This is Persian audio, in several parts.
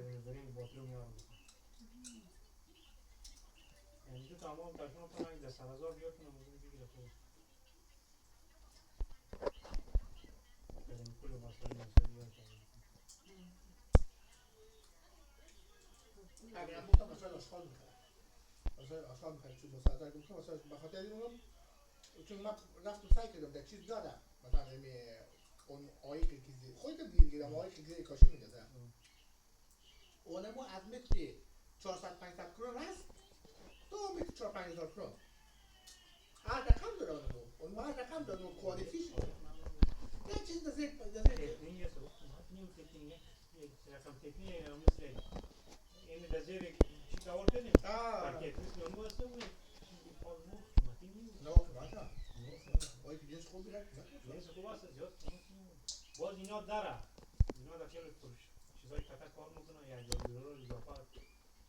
بریم باتری میارم یعنی تو تمام تشمون کنم 10,000 بیار کنم موضوع بگیره خود بریم کل مسئله بیار کنم اگر هم گفتم مثلا آشغال میکنم مثلا آشغال میکنم چون مثلا گفتم مثلا بخاطر اینم چون من رفتم سعی کردم در چیز دادم مثلا اون آیی که خودت دیگه آیی که کاشی میدادم اونمو از متر 400-500 کرون هست تا متر 4-5 هزار کرون هر رقم داره اون هر رقم داره اون کوالیتیش یه چیز دازه تکنیک است نیم تکنیک رقم تکنیک مثل این دزیر چی کار کنیم پاکت مثل اون واسه اون پاس مو قیمتی نیست نه باشه آیی که جنس خوبی رفت جنس خوب است زیاد باز اینا داره اینا در خیلی چیزای کتا کار میکنن یا جادو اضافه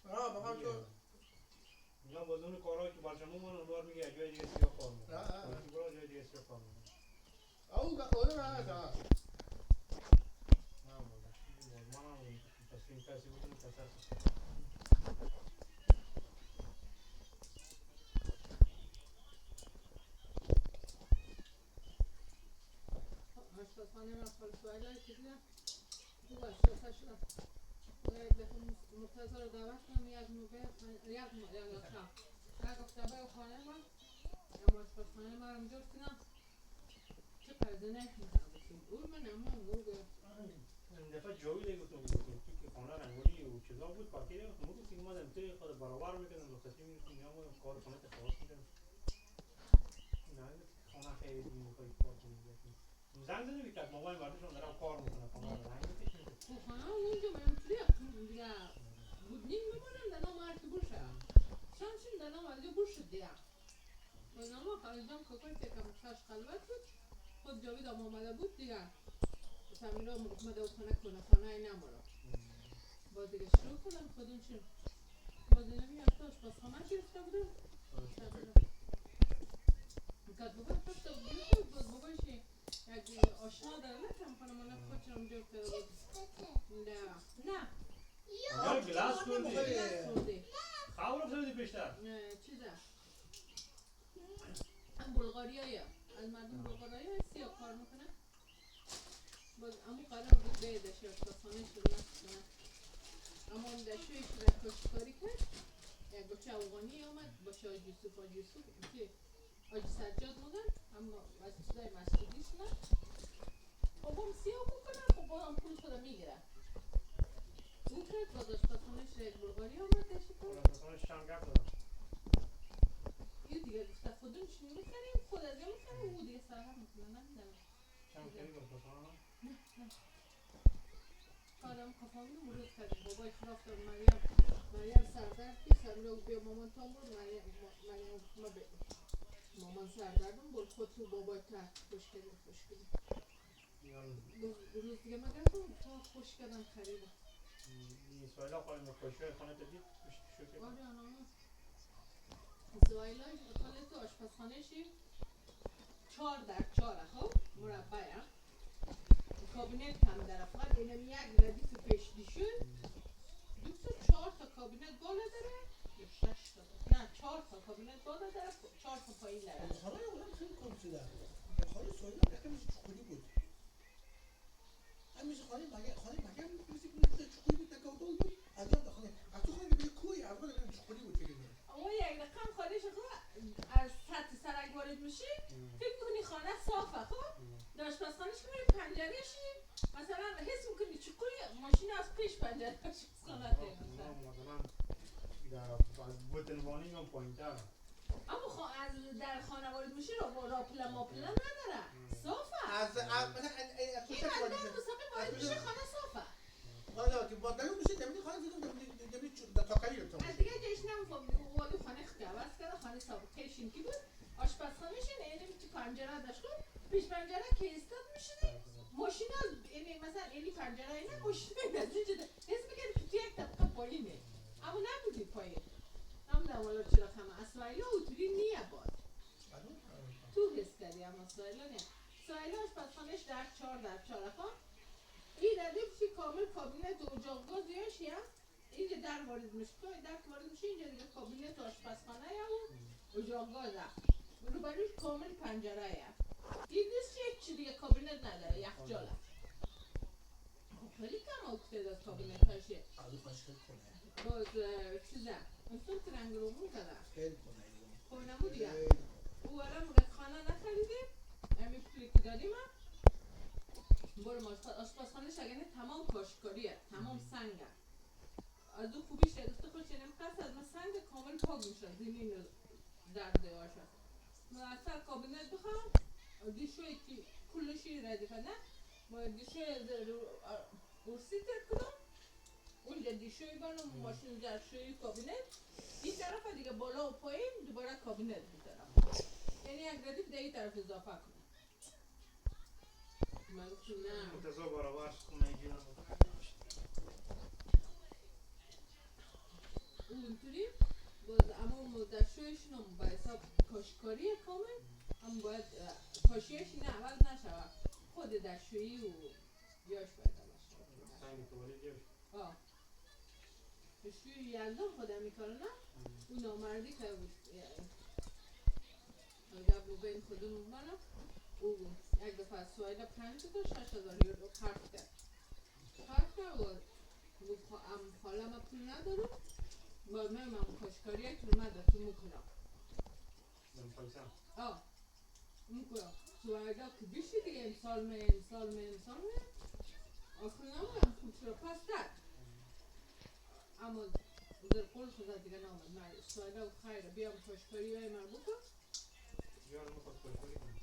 بخوام تو اینا باز اون کارهایی که برشمون من اونوار میگه جای دیگه سیاه کار میکنن که برای جای دیگه سیاه کار میکنن اون هست نه باز من هم تصمیم کسی بودم تصرف آشپزخانه من فالسوالای که دیدم خوب اشرافه شدم یک دفعه مرتضی رو دعوت کنم یک موقع یک دفعه خانه من اما آشپزخانه من رو جفت کنم چه پرزنه میکنم بسیم اون من اما اون این دفعه جاوی دیگه گفتم که خانه رنگولی و چیزا بود پاکی دیگه گفتم که اومدم توی خود برابر میکنم رخصتی میرسیم یا اومدم کار خانه تخواست میکنم نه خانه خیلی دیگه میخوایی کار کنیم زنگ زده بیکرد مامای مردشون دارم کار میکنه خانه رو رنگ میکشیم خانه اونجا من توی دیگه بودنیم میمونم دانا مارک برشه شانشون دانا مارک برشه دیگه بازنامه خریدم ککای تکم چاش خلوت بود خود جاوید هم آمده بود دیگه سمیرا اومده و خانه ای نمارم باز دیگه شروع کنم خودمشون باز اینم یه هفته آشپزخانه گرفته بودم میکرد بابا پشت بود باز بابایش یک آشنا داره نکنم خانمانه خود چرا اونجا افتاده بود نه اونجا گلاس خوردی خواه رو بسیدی پیشتر چیزه هم بلغاریایه از مردم بلغاریایه سیاه کار میکنه باز امو قرار بود به دشت آشپزخانه شروع نکنه اما اون دشویش را کاشتکاری کرد یک بچه افغانی آمد بچه آج یوسف که آج سجاد میگن اما از چیزای مسجدی شدن خب هم سیاه بکنه خب با هم پول خدا میگیره او کرد باز آشپزخانهش را یک بلغاری آمد دشت کرد آشپزخانهش چند گپ دارم یه دیگه گفته خودمش میخریم خود از یه میخریم او دیگه سرهم میکنه نمیدنم چند خرید آشپزخانه نه آدم کفامی رو مرد کردیم بابای که رفتم مریم سردرد که سمیرا بیا مامان تام بود مریم مامان سردردم بود خود تو بابای تر خوش کردیم روز دیگه من گفتم تا خوش کردم خریدم این سویلا خواهیم خوشوی خانه تدید شو که آره آنها سویلا خاله تو آشپزخانهشی 4x4 خب مربعه کابینت هم داره فقط اینم یک ردیف پیشلی شد دوستا 4 تا کابینت بالا داره یا 6 تا نه 4 تا کابینت بالا داره 4 تا پایین داره خانه اونم خیلی کامپیوتر خانه سویلا یکمش چخولی بود همیشه خانه مگه میشه که چخولی بود تکاودل بود از اون خانه از تو خانه به کوی از اون چخولی بود فکر کنم اما یک رقم خانه شما از سطح سرک وارد میشی فکر میکنی خانه صافه خب داشت پس خانهش که میری پنجرهشی مثلا حس میکنی چقوری ماشین از پیش پنجره خانه مثلا از بوتنوانی هم پایین تر اما از در خانه وارد میشی را پله ماپله نداره صافه از مثلا این از در مستقیم وارد میشه خانه صافه حالا که با درون میشه دمیدی خانه فکر کنم دمیدی تاکاری رو تموم از دیگه جایش نمیفهم اولو خانه عوض کرده خانه سابقهش این کی بود آشپزخانهش اینه تو پنجره داشت خب پیش پنجره که ایستاد میشدی ماشین از این مثلا اینی پنجره اینه ماشین از اینجا حس میکنی تو یک طبقه پایینه اما نبودی پایین نمیدونم والا چرا همه اسرائیل اوتوری نیه باز تو حس کردی اما اسرائیل نیه اسرائیل آشپزخانهش در 4x4 خب این ردیفشی کامل کابینت و جاگاه زیاشی هم اینجا در وارد میشه تو در که وارد میشه اینجا دیگه کابینت و آشپزخانه و جاگاه ده رو بروش کامل پنجره یه این نیست یک چی دیگه کابینت نداره یخچاله خیلی کم اکته داد کابینت هاشه آلو خوش خیلی کنه باز چیزه اون رنگ رو مون کده خیلی کنه خب نمو دیگه خیلی کنه. او الان مگه خانه نخریدیم امی پولی که داریم برو آشپزخانه شگنه تمام کاشکاریه تمام سنگه از او خوبیش گفته خود چنین پس از من سنگ کامل پاک میشه زمین در دیوارش من اصلا کابینت بخوام دیشوی که کلشی ردیفه نه باید دیشوی ارسی تر کنم اونجا دیشوی برنم ماشین زرشوی کابینت این طرف دیگه بالا و پایین دوباره کابینت بیترم یعنی یک ردیف ده این طرف اضافه کنم من گفتم نه متضا برابر خونه گیرم اونطوری باز اما مدرشویشون هم با حساب کاشکاری کامل هم باید کاشیش نه عوض نشود خود دشویی و بیاش باید عوض شود سنگ تولی جوش دشویی یلدان خودم میکنه نه اون نامردی که اگر بین خودمون منم او یک دفعه از سوایده پنج تا 6,000 یورو خرج کرد گفت حالا ما پول ندارم باید من کاشکاری کلمه تو میکنم میکنم سوایده که بیشی دیگه امسال آخر نمونم پول چرا پس داد اما در قول خدا دیگه نامد من سوایده و خیره بیام کاشکاری های من بکن یار میخواد کاشکاری کنه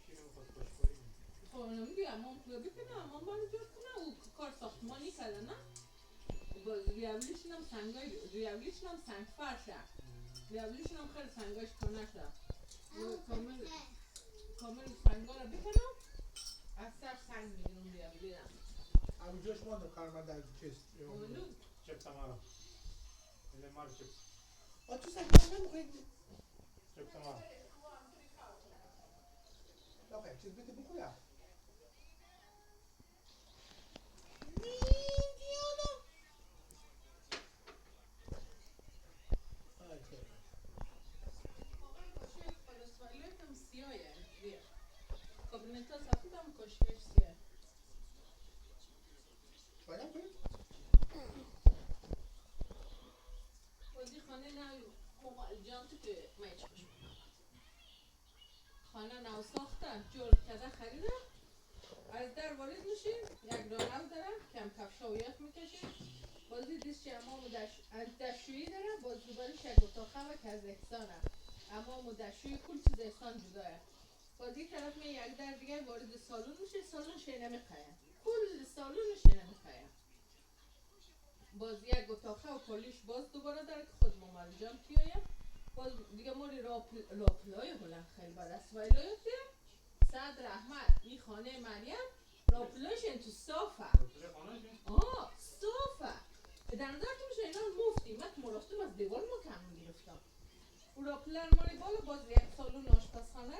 چی میخواد کاشکاری کنه خب نمیدی اما پول بکنه اما من جور کنه و کار ساختمانی کرده نه باز ریاولیشون هم سنگ فرشه ریاولیشون هم خیلی سنگاش کنه شد کامل سنگا رو بکنم از سر سنگ میگیرم ریاولی رو آلو جوش مانده کارمند در چیز اونو چپ تمارا ile mari چپ تو سنگ نمیخواید چپ تمارا نخواهیم چیز بیتی بخورم کابینت ها سفید هم کاشکش سیاه باید کنید بازی خانه نو موبایل جان تو که میچ خوش خانه نو ساخته جور کده خریده از در وارد میشین یک رانو داره کم کفشا و یخ میکشین بازی دیست چه امام دشویی داره باز دوبارش یک اتاقه و که از احسانه امام دشویی کل چیز احسان جداه باز یک طرف می یک در دیگه وارد سالون میشه سالون شینه میخواه کل سالون شینه میخواه باز یک اتاقه و پالیش باز دوباره داره که خود مامال جان پیایه باز دیگه موری راپلای هلن خیلی بد است ویلای صدر احمد این خانه مریم راپلایش این تو صافه صافه در نظر تو میشه اینا مفتی من که مرفتم از دیوار ما کم میگرفتم او راپلر ماری بالا باز یک سالون آشپزخانه